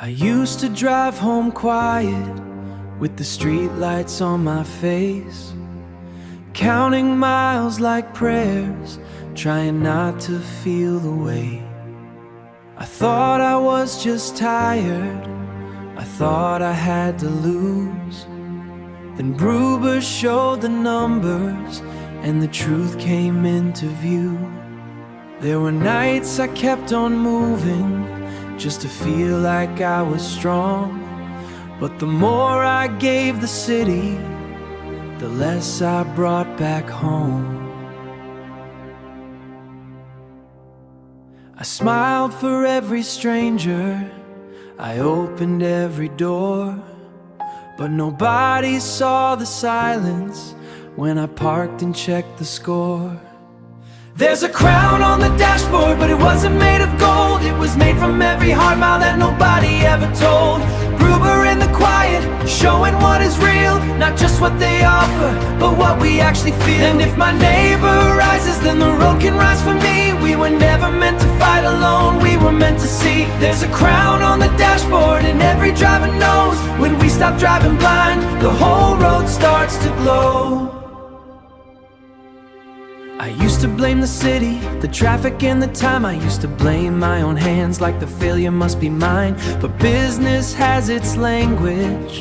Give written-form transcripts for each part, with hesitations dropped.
I used to drive home quiet with the street lights on my face, counting miles like prayers, trying not to feel the weight. I thought I was just tired, I thought I had to lose. Then Bruber showed the numbers and the truth came into view. There were nights I kept on moving just to feel like I was strong, but the more I gave the city, the less I brought back home. I smiled for every stranger, I opened every door, but nobody saw the silence when I parked and checked the score. There's a crown on the dashboard, but it wasn't made of gold. It was made from every hard mile that nobody ever told. Bruber in the quiet, showing what is real, not just what they offer, but what we actually feel. And if my neighbor rises, then the road can rise for me. We were never meant to fight alone, we were meant to see. There's a crown on the dashboard, and every driver knows when we stop driving blind, the whole road starts to glow. I used to blame the city, the traffic and the time. I used to blame my own hands, like the failure must be mine. But business has its language,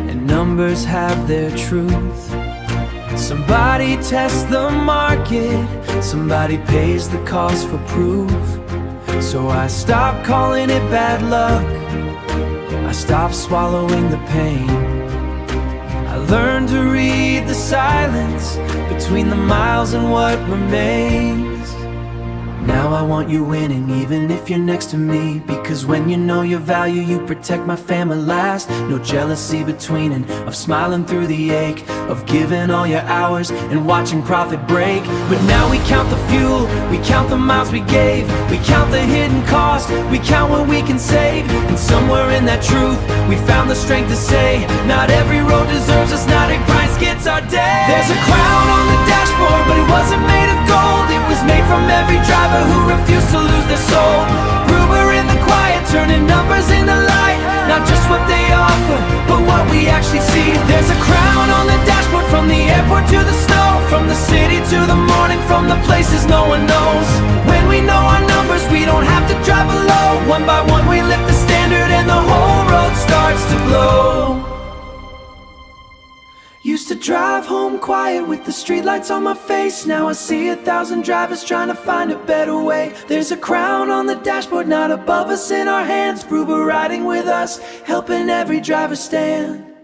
and numbers have their truth. Somebody tests the market, somebody pays the cost for proof. So I stopped calling it bad luck, I stopped swallowing the pain. I learned to read the silence between the miles and what remains. Now I want you winning, even if you're next to me, because when you know your value, you protect my family last. No jealousy between, and of smiling through the ache of giving all your hours and watching profit break. But now we count the fuel, we count the miles we gave, we count the hidden cost, we count what we can save. And somewhere in that truth, we found the strength to say, not every road deserves us, not every price gets our day. There's a crown on the dashboard, but it wasn't made of gold. It was made from every driver who refused to lose their soul. Bruber in the quiet, turning numbers into light, not just what they offer, but what we actually see. There's a crown on the dashboard, from the airport to the snow, from the city to the morning, from the places no one knows. When we know our numbers, we don't have to drive below. One by one we lift the standard, and the whole road starts to glow. Used to drive home quiet with the streetlights on my face. Now I see 1,000 drivers trying to find a better way. There's a crown on the dashboard, not above us in our hands. Bruber riding with us, helping every driver stand.